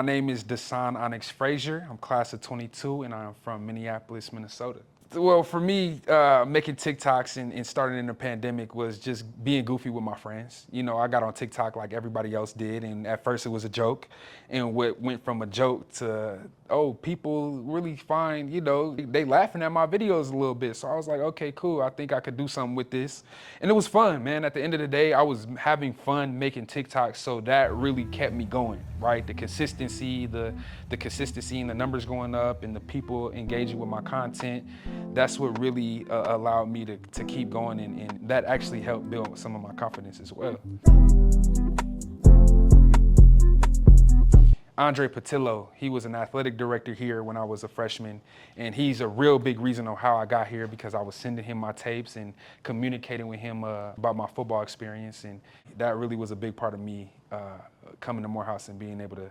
My name is Dasan Frazier. I'm class of 22 and I'm from Minneapolis, Minnesota. Well, for me, making TikToks and starting in the pandemic was just being goofy with my friends. You know, I got on TikTok like everybody else did, and at first it was a joke. And what went from a joke to, oh, people really find, you know, they laughing at my videos a little bit. So I was like, okay, cool, I think I could do something with this. And it was fun, man. At the end of the day, I was having fun making TikToks, so that really kept me going, right? The consistency, the consistency and the numbers going up and the people engaging with my content, that's what really allowed me to keep going, and that actually helped build some of my confidence as well. Andre Patillo, he was an athletic director here when I was a freshman, and he's a real big reason on how I got here, because I was sending him my tapes and communicating with him about my football experience, and that really was a big part of me coming to Morehouse and being able to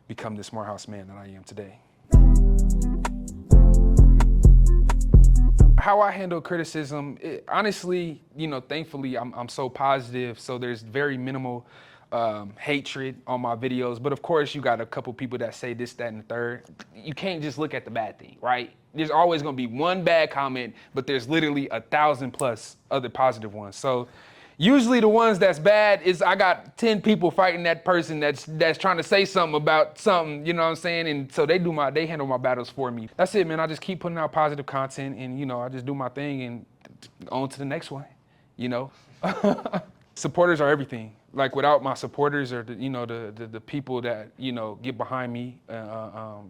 become this Morehouse man that I am today. How I handle criticism, honestly, you know, thankfully, I'm so positive, so there's very minimal hatred on my videos. But of course, you got a couple people that say this, that, and the third. You can't just look at the bad thing, right? There's always gonna be one bad comment, but there's literally 1,000+ other positive ones. So usually the ones that's bad is I got 10 people fighting that person that's trying to say something about something, you know what I'm saying? And so they handle my battles for me. That's it, man. I just keep putting out positive content, and you know, I just do my thing and on to the next one, you know? Supporters are everything. Like without my supporters or the people that, you know, get behind me,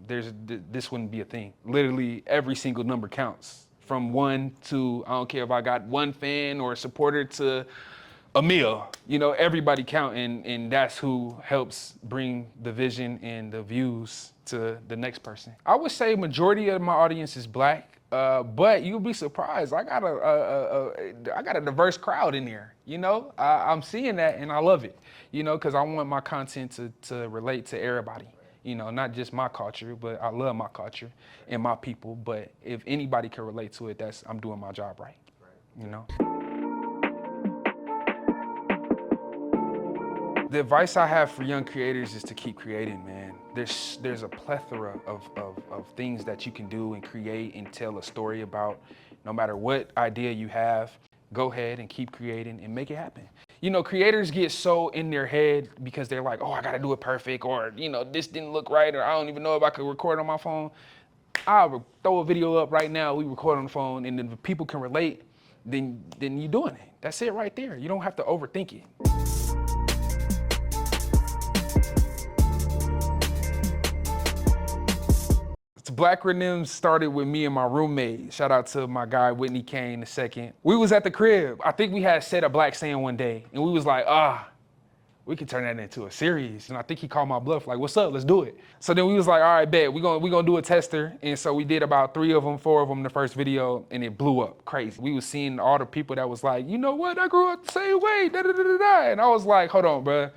this wouldn't be a thing. Literally every single number counts. From 1 to, I don't care if I got 1 fan or a supporter to a meal, you know, everybody count, and that's who helps bring the vision and the views to the next person. I would say majority of my audience is Black, but you'll be surprised. I got a diverse crowd in there, you know? I'm seeing that and I love it, you know, because I want my content to relate to everybody. You know, not just my culture, but I love my culture and my people. But if anybody can relate to it, I'm doing my job right, you know? The advice I have for young creators is to keep creating, man. There's a plethora of things that you can do and create and tell a story about. No matter what idea you have, go ahead and keep creating and make it happen. You know, creators get so in their head because they're like, oh, I gotta do it perfect, or, you know, this didn't look right, or I don't even know if I could record on my phone. I'll throw a video up right now, we record on the phone, and then if people can relate, then you're doing it. That's it right there. You don't have to overthink it. Black Rhythms started with me and my roommate. Shout out to my guy, Whitney Kane II. We was at the crib. I think we had said a black saying one day, and we was like, we could turn that into a series. And I think he called my bluff, like, what's up, let's do it. So then we was like, all right, bet, we gonna do a tester. And so we did about 3 of them, 4 of them in the first video, and it blew up crazy. We was seeing all the people that was like, you know what, I grew up the same way, da da da da da. And I was like, hold on, bruh,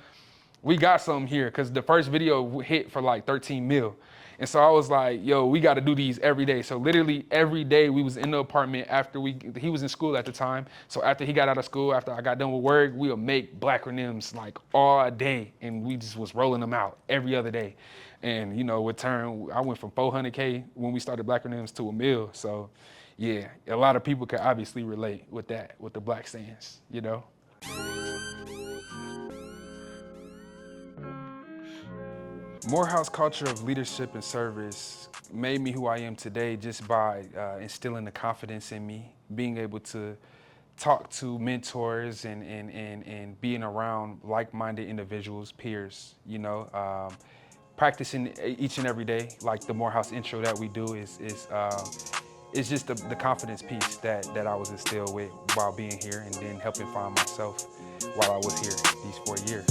we got something here, because the first video hit for like 13 mil. And so I was like, yo, we got to do these every day. So literally every day we was in the apartment after he was in school at the time. So after he got out of school, after I got done with work, we would make Black Rhythms like all day. And we just was rolling them out every other day. And, you know, I went from 400K when we started Black Rhythms to $1 million. So yeah, a lot of people can obviously relate with that, with the black sayings, you know? Morehouse culture of leadership and service made me who I am today just by instilling the confidence in me, being able to talk to mentors and being around like-minded individuals, peers, you know. Practicing each and every day, like the Morehouse intro that we do is just the confidence piece that I was instilled with while being here, and then helping find myself while I was here these 4 years.